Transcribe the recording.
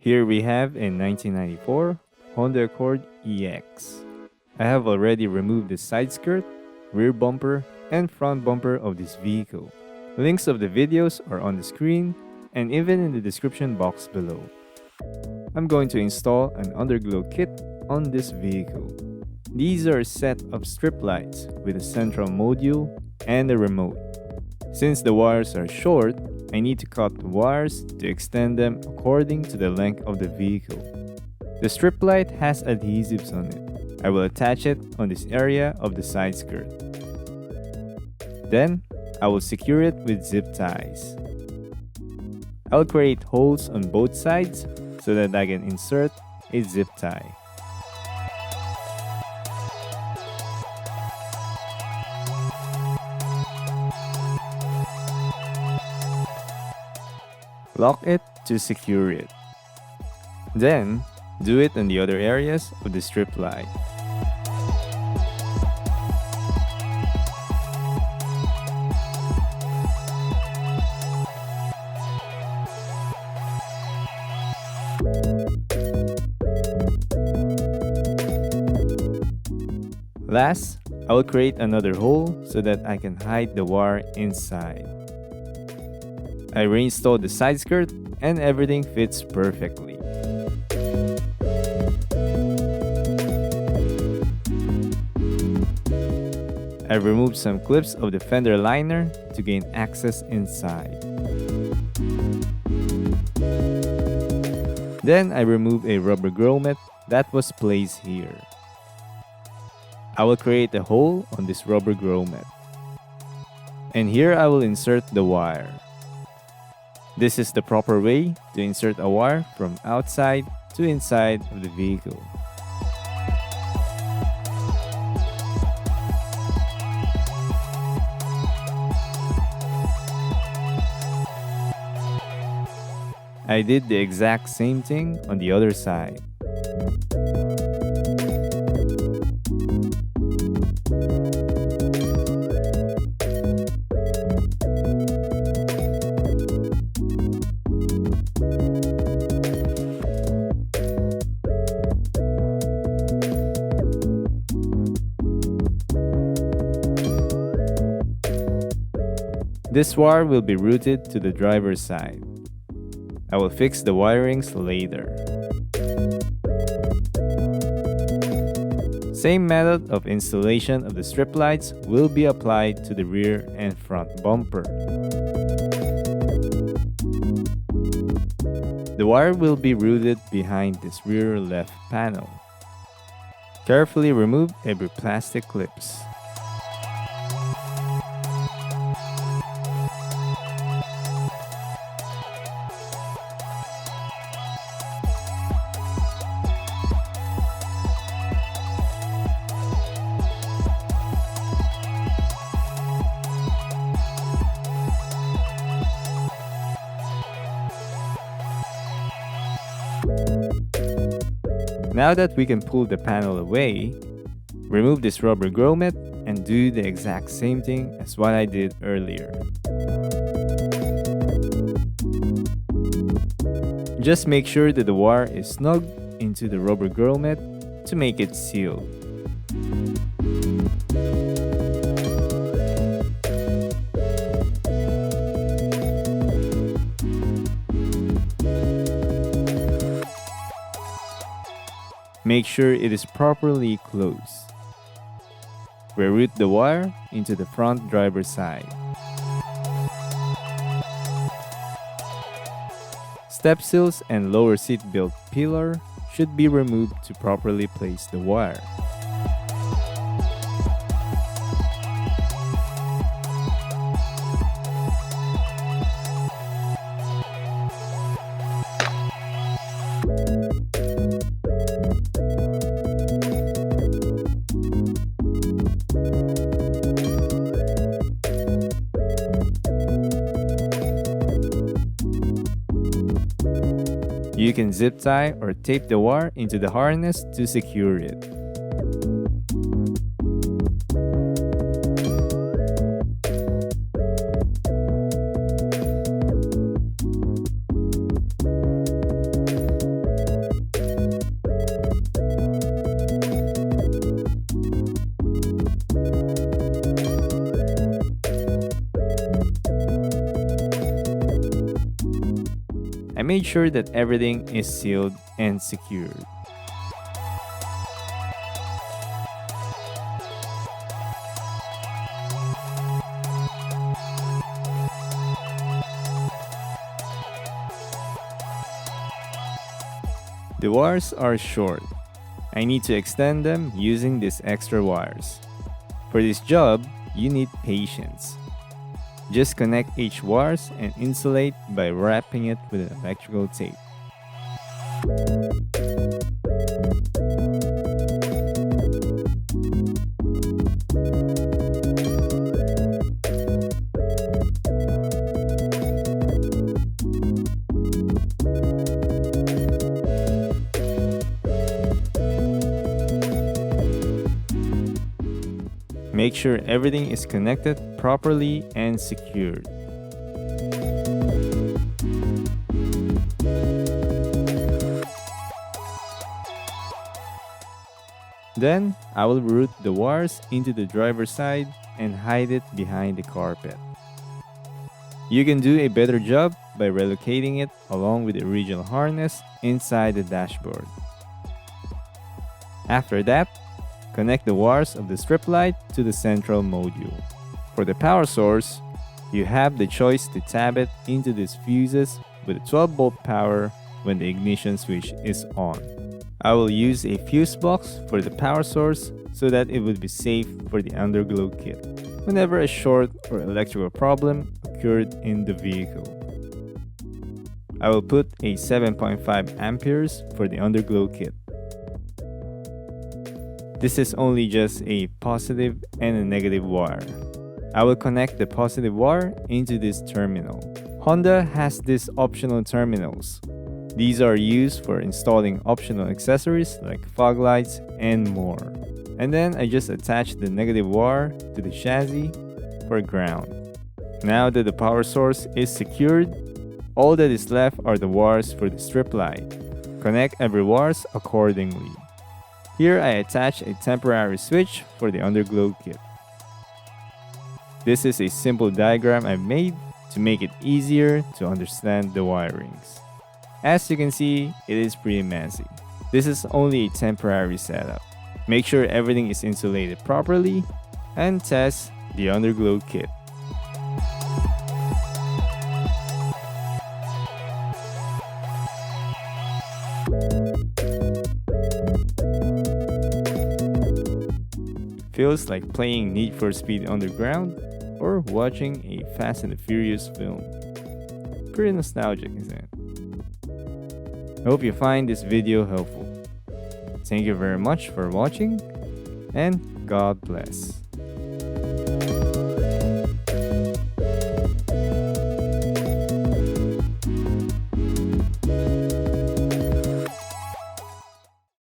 Here we have a 1994 Honda Accord EX. I have already removed the side skirt, rear bumper, and front bumper of this vehicle. Links of the videos are on the screen and even in the description box below. I'm going to install an underglow kit on this vehicle. These are a set of strip lights with a central module and a remote. Since the wires are short, I need to cut the wires to extend them according to the length of the vehicle. The strip light has adhesives on it. I will attach it on this area of the side skirt. Then, I will secure it with zip ties. I'll create holes on both sides so that I can insert a zip tie. Lock it to secure it. Then, do it on the other areas of the strip light. Last, I will create another hole so that I can hide the wire inside. I reinstalled the side skirt and everything fits perfectly. I removed some clips of the fender liner to gain access inside. Then I removed a rubber grommet that was placed here. I will create a hole on this rubber grommet. And here I will insert the wire. This is the proper way to insert a wire from outside to inside of the vehicle. I did the exact same thing on the other side. This wire will be routed to the driver's side. I will fix the wirings later. Same method of installation of the strip lights will be applied to the rear and front bumper. The wire will be routed behind this rear left panel. Carefully remove every plastic clips. Now that we can pull the panel away, remove this rubber grommet and do the exact same thing as what I did earlier. Just make sure that the wire is snug into the rubber grommet to make it sealed. Make sure it is properly closed. Reroute the wire into the front driver's side. Step seals and lower seat belt pillar should be removed to properly place the wire. You can zip tie or tape the wire into the harness to secure it. made sure that everything is sealed and secured. The wires are short. I need to extend them using these extra wires. For this job, you need patience. Just connect each wires and insulate by wrapping it with electrical tape. Make sure everything is connected properly and secured. Then, I will route the wires into the driver's side and hide it behind the carpet. You can do a better job by relocating it along with the original harness inside the dashboard. After that, connect the wires of the strip light to the central module. For the power source, you have the choice to tab it into these fuses with a 12-volt power when the ignition switch is on. I will use a fuse box for the power source so that it would be safe for the Underglow kit whenever a short or electrical problem occurred in the vehicle. I will put a 7.5 amperes for the Underglow kit. This is only just a positive and a negative wire. I will connect the positive wire into this terminal. Honda has these optional terminals. These are used for installing optional accessories like fog lights and more. And then I just attach the negative wire to the chassis for ground. Now that the power source is secured, all that is left are the wires for the strip light. Connect every wires accordingly. Here I attach a temporary switch for the Underglow kit. This is a simple diagram I've made to make it easier to understand the wirings. As you can see, it is pretty messy. This is only a temporary setup. Make sure everything is insulated properly and test the Underglow kit. Feels like playing Need for Speed Underground or watching a Fast and the Furious film. Pretty nostalgic, isn't it? I hope you find this video helpful. Thank you very much for watching, and God bless.